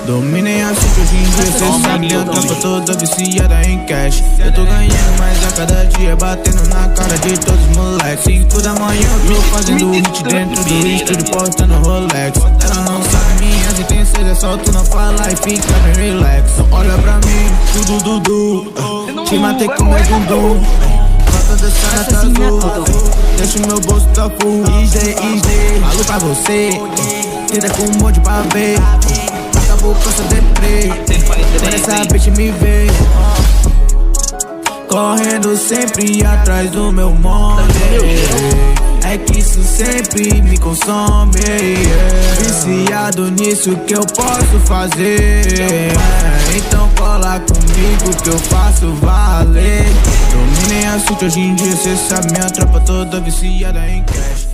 Dominei a city hoje em dia, cê sabe, a tropa toda viciada em cash. Eu tô ganhando mais a cada dia, batendo na cara de todos os moleques. 5 da manhã eu tô fazendo hit dentro do estúdio, portando Rolex. Ela não sabe minhas intenções, é só tu não falar e fica bem relax. Então olha pra mim, tudo Dudu, te matei com meu bumbum. Bota dançando tá azul, deixa o meu bolso tá full. Easy, falo pra você, tira com um monte pra ver. Acabou com essa deprê, quando essa bitch me vê correndo sempre atrás do meu money. É que isso sempre me consome, viciado nisso que eu posso fazer. Então cola comigo que eu faço valer. Dominei a city hoje em dia, cê sabe, minha tropa toda viciada em cash.